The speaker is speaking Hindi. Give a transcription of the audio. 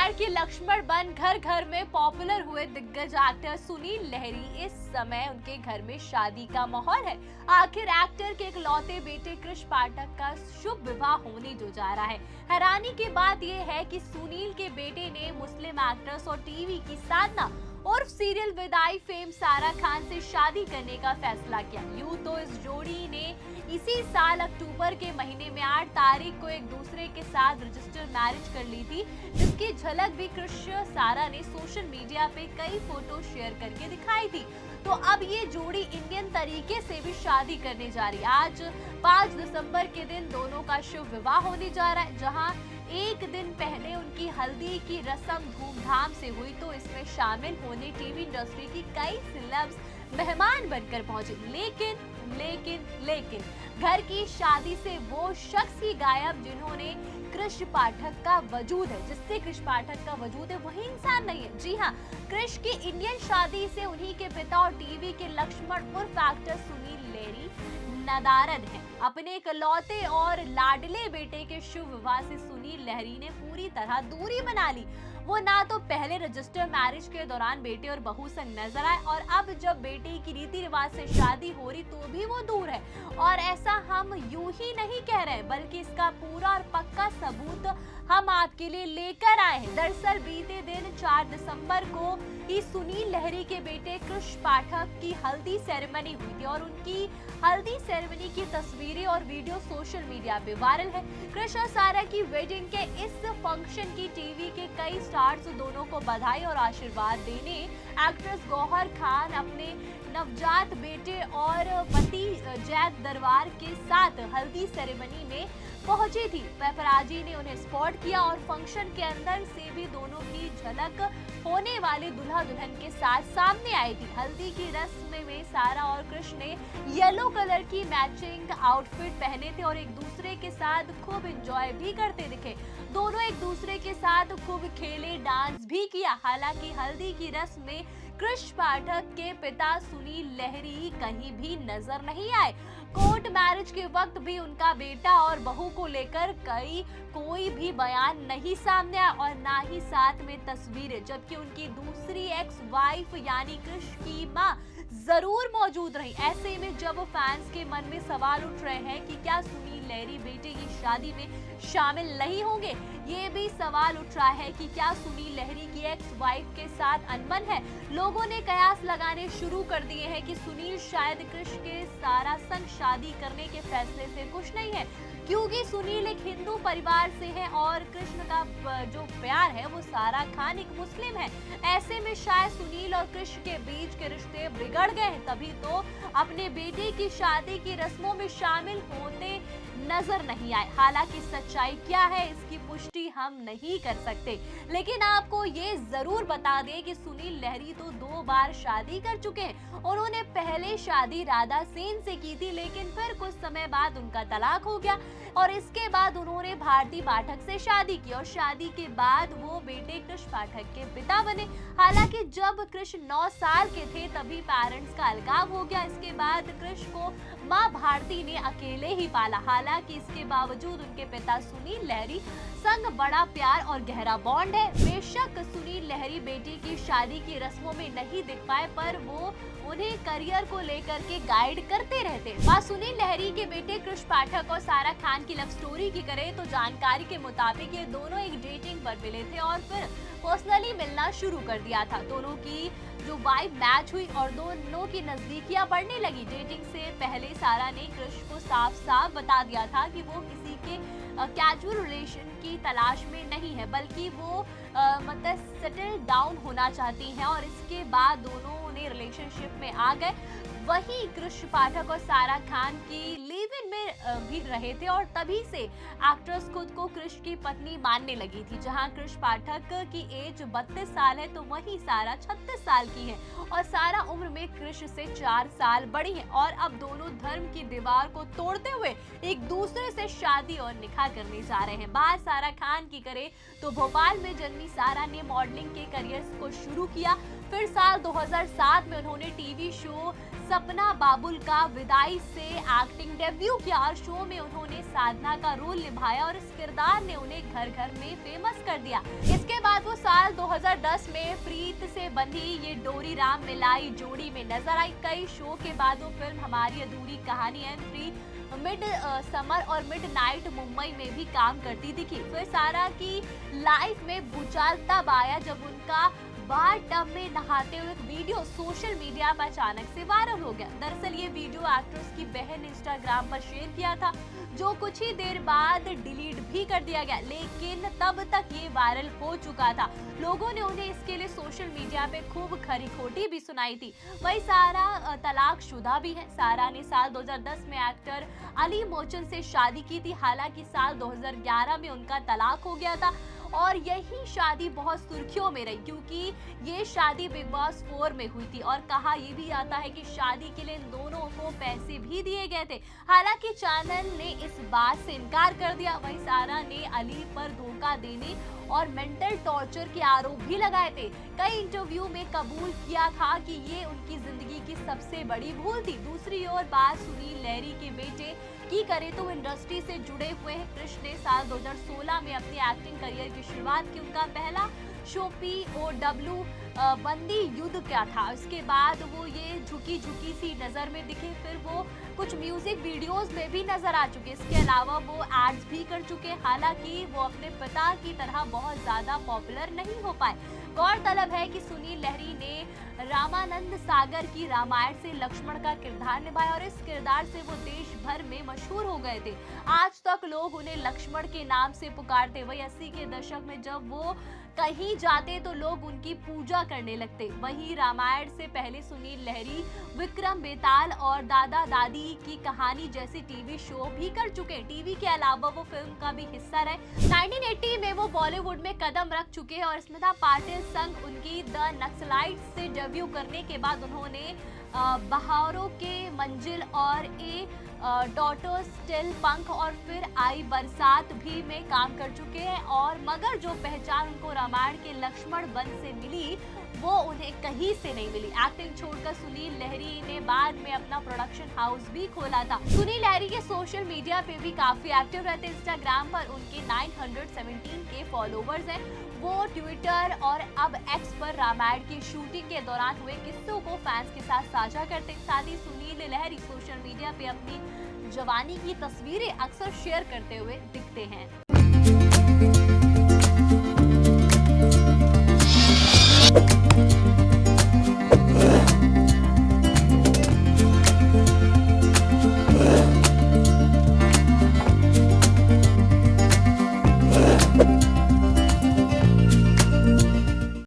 बॉलीवुड के लक्ष्मण बन घर घर में पॉपुलर हुए दिग्गज एक्टर सुनील लहरी इस समय उनके घर में शादी का माहौल है। आखिर एक्टर के इकलौते बेटे कृष पाठक का शुभ विवाह होने जो जा रहा है। हैरानी की बात यह है कि सुनील के बेटे ने मुस्लिम एक्ट्रेस और टीवी की साधना और सीरियल विदाई फेम सारा खान से शादी करने का फैसला किया। यूं तो इस जोड़ी ने इसी साल अक्टूबर के महीने में 8 तारीख को एक दूसरे के साथ रजिस्टर मैरिज कर ली थी, जिसकी झलक भी कृष सारा ने सोशल मीडिया पे कई फोटो शेयर करके दिखाई थी। तो अब ये जोड़ी इंडियन तरीके से भी शादी करने जा रही है। आज 5 दिसंबर के दिन दोनों का शुभ विवाह होने जा रहा है, जहां एक दिन पहले उनकी हल्दी की रस्म धूमधाम से हुई। तो इसमें शामिल होने टीवी इंडस्ट्री की कई सेलेब्स मेहमान बनकर पहुंचे। लेकिन घर की शादी से वो शख्स ही गायब जिन्होंने कृष पाठक का वजूद है, जिससे कृष पाठक का वजूद है, वही इंसान नहीं है। जी हाँ, कृष की इंडियन शादी से उन्हीं के पिता और टीवी के लक्ष्मण उर्फ एक्टर सुनील लहरी नदारद हैं। अपने इकलौते और लाडले बेटे के शुभ विवाह से सुनील लहरी ने पूरी तरह दूरी बना ली। वो ना तो पहले रजिस्टर मैरिज के दौरान बेटे और बहू संग नजर आए, और अब जब बेटे की रीति रिवाज से शादी हो रही तो भी वो दूर है। और ऐसा हम यूं ही नहीं कह रहे, बल्कि इसका पूरा और पक्का सबूत हम आपके लिए लेकर आए हैं। दरअसल बीते दिन 4 दिसंबर को ही सुनील लहरी के बेटे कृष पाठक की हल्दी सेरेमनी हुई थी, और उनकी हल्दी सेरेमनी की तस्वीरें और वीडियो सोशल मीडिया पे वायरल है। कृष और सारा की वेडिंग के इस फंक्शन की टीवी के कई स्टार्स दोनों को बधाई और आशीर्वाद देने एक्ट्रेस गौहर खान अपने नवजात बेटे और पति जैक दरबार के साथ हल्दी सेरेमनी में पहुंची थी। पेपराजी ने उन्हें स्पॉट किया और फंक्शन के अंदर से भी दोनों की झलक होने वाले दुल्हा दुल्हन के साथ सामने आई थी। हल्दी की रस्म में सारा और कृष ने येलो कलर की मैचिंग आउटफिट पहने थे और एक दूसरे के साथ खूब एंजॉय भी करते दिखे। दोनों एक दूसरे के साथ खूब खेले, डांस भी किया। हालांकि हल्दी की रस्म में कृष पाठक के पिता सुनील लहरी कहीं भी नजर नहीं आए। कोर्ट मैरिज के वक्त भी उनका बेटा और बहू को लेकर कोई भी बयान नहीं सामने आया, और ना ही साथ में तस्वीरें, जबकि उनकी दूसरी एक्स वाइफ यानी कृष की मां जरूर मौजूद रही। ऐसे में जब फैंस के मन में सवाल उठ रहे हैं कि क्या सुनील लहरी बेटे की शादी में शामिल नहीं होंगे, ये भी सवाल उठ रहा है कि क्या सुनील लहरी की एक्स वाइफ के साथ अनबन है। लोगों ने कयास लगाने शुरू कर दिए हैं कि सुनील शायद कृष के सारा संग शादी करने के फैसले से खुश नहीं है, क्योंकि सुनील एक हिंदू परिवार से है और कृष्ण का जो प्यार है वो सारा खान एक मुस्लिम है। ऐसे में शायद सुनील और कृष्ण के बीच के रिश्ते बिगड़ गए हैं, तभी तो अपने बेटे की शादी की रस्मों में शामिल होते नजर नहीं आए। हालांकि सच्चाई क्या है इसकी पुष्टि हम नहीं कर सकते, लेकिन आपको ये जरूर बता दें कि सुनील लहरी तो 2 बार शादी कर चुके हैं। उन्होंने पहले शादी राधा सेन से की थी, लेकिन फिर कुछ समय बाद उनका तलाक हो गया और इसके बाद उन्होंने भारती पाठक से शादी की, और शादी के बाद वो बेटे कृष पाठक के पिता बने। हालांकि जब कृष 9 साल के थे तभी पेरेंट्स का अलगाव हो गया। इसके बाद कृष को मां भारती ने अकेले ही पाला। हालांकि इसके बावजूद उनके पिता सुनील लहरी संग बड़ा प्यार और गहरा बॉन्ड है। बेशक सुनील लहरी बेटी की शादी की रस्मों में नहीं दिख पाए, पर वो उन्हें करियर को लेकर के गाइड करते रहते। बात सुनील लहरी के बेटे कृष पाठक और सारा खान की लव स्टोरी की करें तो जानकारी के मुताबिक ये दोनों एक डेटिंग पर मिले थे और फिर पर्सनली मिलना शुरू कर दिया था। दोनों की जो वाइब मैच हुई और दोनों की नजदीकियां बढ़ने लगी। डेटिंग से पहले सारा ने कृष को साफ साफ बता दिया था कि वो किसी के कैजुअल रिलेशन की तलाश में नहीं है, बल्कि वो मतलब सेटल डाउन होना चाहती हैं, और इसके बाद दोनों ने रिलेशनशिप में आ गए। वहीं कृष पाठक और सारा खान की लिव इन में भी रहे थे, और तभी से एक्ट्रेस खुद को कृष की पत्नी मानने लगी थी। जहां कृष पाठक की एज 32 साल है तो वहीं सारा 36 साल की है, और सारा उम्र में कृष से 4 साल बड़ी है, और अब दोनों धर्म की दीवार को तोड़ते हुए एक दूसरे से शादी और निकाह करने जा रहे हैं। बात सारा खान की करें तो भोपाल में जन्मी सारा ने मॉडलिंग के करियर को शुरू किया। फिर साल 2007 में उन्होंने टीवी शो सपना बाबुल का विदाई से एक्टिंग डेब्यू किया और शो में उन्होंने साधना का रोल निभाया और इस किरदार ने उन्हें घर घर में फेमस कर दिया। इसके बाद वो साल 2010 में प्रीत से बंधी ये डोरी राम मिलाई जोड़ी में नजर आई। कई शो के बाद वो फिल्म हमारी अधूरी कहानी M3 मिड समर और मिड नाइट मुंबई में भी काम करती दिखी। फिर सारा की लाइफ में भूचाल तब आया जब उनका बार टब में नहाते हुए एक वीडियो सोशल मीडिया पर अचानक से वायरल हो गया। दरअसल ये वीडियो एक्ट्रेस की बहन ने इंस्टाग्राम पर शेयर किया था, जो कुछ ही देर बाद डिलीट भी कर दिया गया, लेकिन तब तक ये वायरल हो चुका था। लोगों ने उन्हें इसके लिए सोशल मीडिया पे खूब खरी खोटी भी सुनाई थी। वही सारा तलाकशुदा भी है। सारा ने साल 2010 में एक्टर अली मोचन से शादी की थी। हालांकि साल 2011 में उनका तलाक हो गया था और यही शादी बहुत सुर्खियों में रही, क्योंकि ये शादी बिग बॉस 4 में हुई थी और कहा ये भी आता है कि शादी के लिए इन दोनों को पैसे भी दिए गए थे। हालांकि चैनल ने इस बात से इनकार कर दिया। वहीं सारा ने अली पर धोखा देने और मेंटल टॉर्चर के आरोप भी लगाए थे। कई इंटरव्यू में कबूल किया था कि ये उनकी जिंदगी की सबसे बड़ी भूल थी। दूसरी ओर बात सुनील लहरी के बेटे की करे तो इंडस्ट्री से जुड़े हुए हैं। कृष ने साल 2016 में अपनी एक्टिंग करियर की शुरुआत की। उनका पहला शो POW बंदी युद्ध क्या था। उसके बाद वो ये झुकी झुकी सी नजर में दिखे। फिर वो कुछ म्यूजिक वीडियोस में भी नजर आ चुके। इसके अलावा वो एड्स भी कर चुके। हालांकि वो अपने पिता की तरह बहुत ज्यादा पॉपुलर नहीं हो पाए। गौरतलब है कि सुनील लहरी ने रामानंद सागर की रामायण से लक्ष्मण का किरदार निभाया और इस किरदार से वो देश भर में मशहूर हो गए थे। आज तक लोग उन्हें लक्ष्मण के नाम से पुकारते। वही 80 के दशक में जब वो कहीं जाते तो लोग उनकी पूजा करने लगते। वहीं रामायण से पहले सुनील लहरी विक्रम बेताल और दादा दादी की कहानी जैसे टीवी शो भी कर चुके। टीवी के अलावा वो फिल्म का भी हिस्सा रहे। 1980 में वो बॉलीवुड में कदम रख चुके हैं और स्मिता पाटिल संग उनकी द नक्सलाइट से डेब्यू करने के बाद उन्होंने बहारों के मंजिल और ए डॉटर्स टिल पंख और फिर आई बरसात भी में काम कर चुके हैं। और मगर जो पहचान उनको रामायण के लक्ष्मण वन से मिली वो उन्हें कहीं से नहीं मिली। एक्टिंग छोड़कर सुनील लहरी ने बाद में अपना प्रोडक्शन हाउस भी खोला था। सुनील लहरी के सोशल मीडिया पे भी काफी एक्टिव रहते हैं। इंस्टाग्राम पर उनके 917 के फॉलोवर्स हैं। वो ट्विटर और अब एक्स पर रामायण की शूटिंग के दौरान हुए किस्सों को फैंस के साथ साझा करते। साथ ही सुनील लहरी सोशल मीडिया पे अपनी जवानी की तस्वीरें अक्सर शेयर करते हुए दिखते हैं।